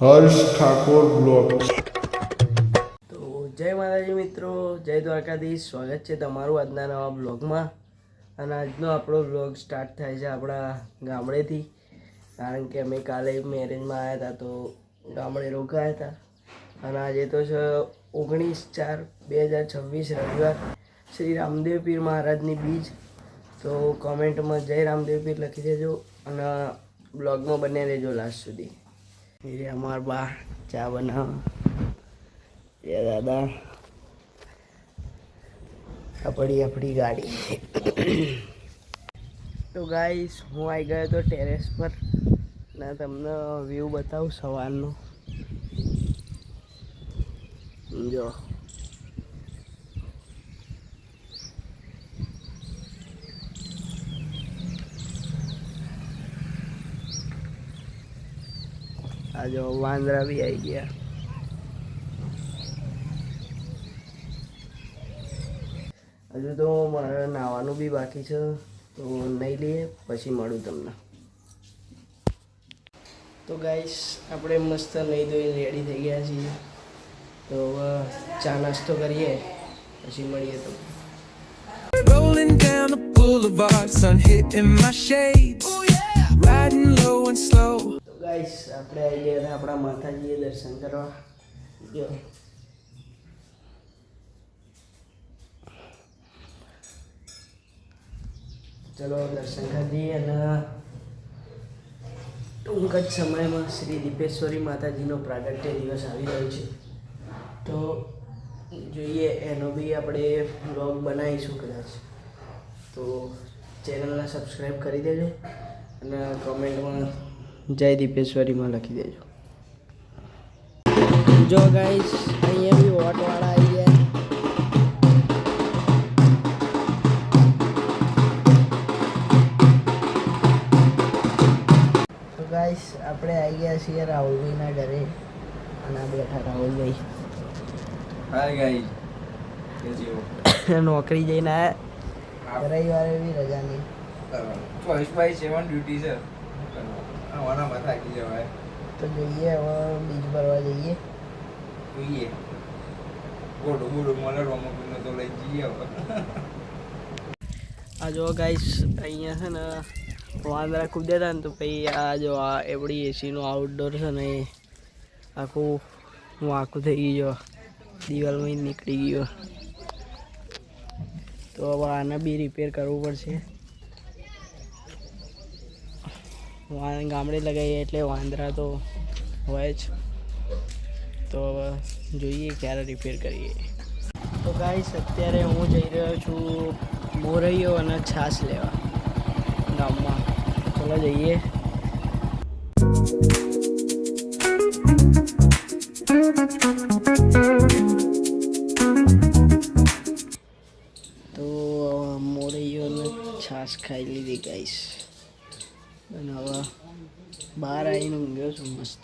હર્ષ Thakor blog. તો જય માતાજી મિત્રો, જય દ્વારકાધીશ. સ્વાગત છે તમારું આજના નવા બ્લોગમાં. અને આજનો આપણો બ્લોગ સ્ટાર્ટ થાય છે આપણા ગામડેથી, કારણ કે અમે કાલે મેરેજમાં આવ્યા હતા તો ગામડે રોકાયા હતા. અને આજે તો છે 19/4/2026 રવિવાર, શ્રી રામદેવ પીર મહારાજની બીજ. તો કોમેન્ટમાં જય રામદેવ પીર લખી દેજો અને બ્લોગમાં બને રહેજો લાસ્ટ સુધી. એ અમારા બા ચા બનાવ, એ દાદા આપણી ગાડી. તો ગાઈસ હું આવી ગયો તો ટેરેસ પર ને તમને વ્યૂ બતાવું સવારનો. જો આ જો વાંદરા બી આવી ગયા. હજુ તો મારે નાવાનું બી બાકી છે, તો નહીં લઈએ પછી મળું તમને. તો ગાઈસ આપણે મસ્ત નહીં ધોઈને રેડી થઈ ગયા છીએ, તો હવે ચા નાસ્તો કરીએ પછી મળીએ. તો Rolling down the boulevard, sun hitting my shades. Riding low and slow. તો ગાઈસ આપણે આવી ગયા હતા આપણા માતાજીએ દર્શન કરવા. જો ચલો દર્શન કરીએ. અને ટૂંક જ સમયમાં શ્રી દીપેશ્વરી માતાજીનો પ્રાગટ્ય દિવસ આવી રહ્યો છે, તો જોઈએ એનો બી આપણે બ્લોગ બનાવીશું કદાચ. તો ચેનલને સબસ્ક્રાઈબ કરી દેજો અને કમેન્ટમાં જય દીપેશ્વરીમાં લખી દેજો. જો ગાઈસ અહીંયા બી વોટવાળા આવી ગયા. તો ગાઈસ આપણે આવી ગયા છીએ રાહુલભાઈના ઘરે અને આ બેઠા રાહુલભાઈ. હાય ગાઈસ, કેસી હો? નોકરી જઈને આવ્યા, રવિવારે બી રજા નહીં. 24/7 ડ્યુટી છે, આવાનામાં થાકી જવાય. તો જોઈએ હવે બીજ ભરવા જઈએ. જોઈએ ગોડું મને રોમકુનો તો લઈ જઈએ હવે. આ જો ગાઈસ અહીંયા છે ને વાંદરા કૂદ્યા હતા ને, તો પછી આ જો આ એવડી એસીનું આઉટડોર છે ને, એ આખું થઈ ગયું, દિવાલમાં નીકળી ગયો. તો હવે આને બી રિપેર કરવું પડશે. ગામડે લગાવીએ એટલે વાંદરા તો હોય જ. તો હવે જોઈએ ક્યારે રિપેર કરીએ. તો ગાઈસ અત્યારે હું જઈ રહ્યો છું મોરૈયો અને છાશ લેવા ગામમાં. ચલો જઈએ. તો મોરૈયો અને છાશ ખાઈ લીધી ગાઈસ, અને હવે બહાર આવીને ઊંઘ્યો છું મસ્ત.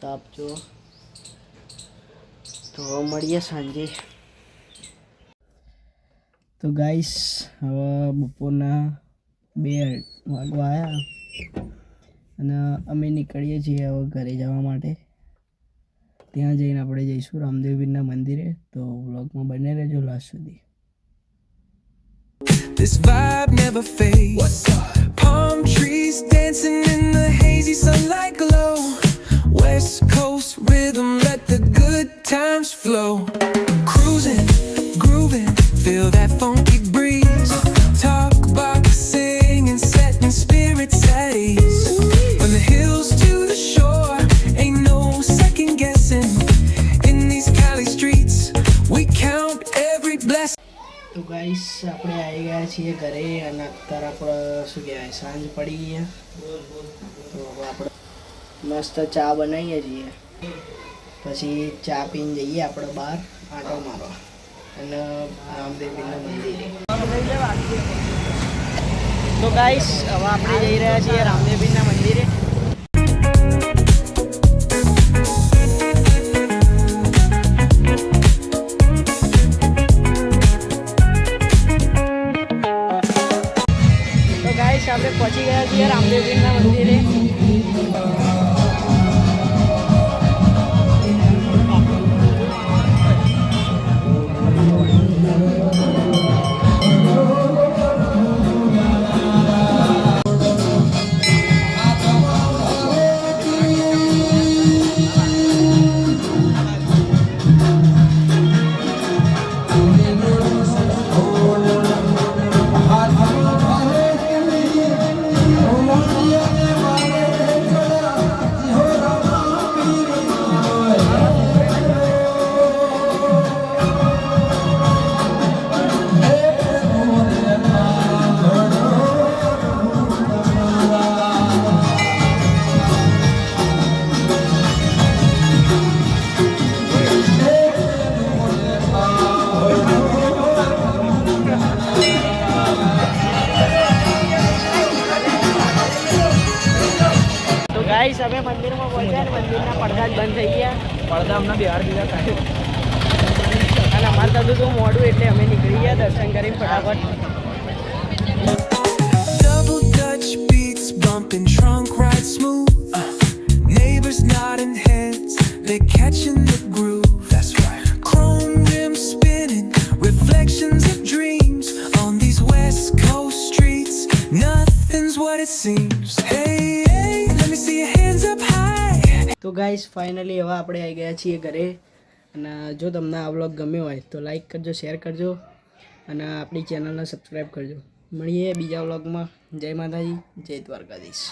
તાપ જો. તો મળીએ સાંજે. તો ગાઈસ હવે બપોરના 2 વાગવા આવ્યા અને અમે નીકળીએ છીએ હવે ઘરે જવા માટે. ત્યાં જઈને આપણે જઈશું રામદેવપીરના મંદિરે. તો વ્લોગમાં બને રહેજો લાસ્ટ સુધી. This vibe never fades. Palm trees dancing in the hazy sunlight glow. West Coast rhythm, let the good times flow. Cruising, grooving, feel that funky breeze. Talk about singing, setting spirits at ease. From the hills to the shore, ain't no second guessing. In these Cali streets, we count every blessing. તો guys આપણે આવી ગયા છીએ ઘરે અને અત્યારે આપણે શું કહેવાય સાંજ પડી ગયા. તો હવે આપણે મસ્ત ચા બનાવીએ છીએ, પછી ચા પીને જઈએ આપણે બહાર આંટો મારવા અને રામદેવપીરના મંદિરે. તો ગાઈસ હવે આપણે જઈ રહ્યા છીએ રામદેવપીરના મંદિરે. આપણે પહોંચી ગયા છીએ રામદેવપીરના મંદિરે. ગાઈસ અમે મંદિરમાં પહોંચ્યા ને મંદિરના પડદા જ બંધ થઈ ગયા. પડદા અમને બિહાર દીધા થાય. અને અમારે થતું હતું મોડું એટલે અમે નીકળી ગયા દર્શન કરીને ફટાફટ. Double Dutch beats bumping, trunk ride smooth. Neighbors nodding heads, they're catching the groove. That's right. Chrome rims spinning, reflections of dreams on these West Coast streets. Nothing's what it seems. Hey, hey, let me see your hands up high. તો guys finally હવે આપણે આવી ગયા છીએ ઘરે. અને જો તમને આ વ્લોગ ગમ્યો હોય તો લાઈક કરજો, શેર કરજો અને આપણી ચેનલને સબસ્ક્રાઈબ કરજો. મળીએ બીજા વ્લોગમાં. જય માતાજી, જય દ્વારકાધીશ.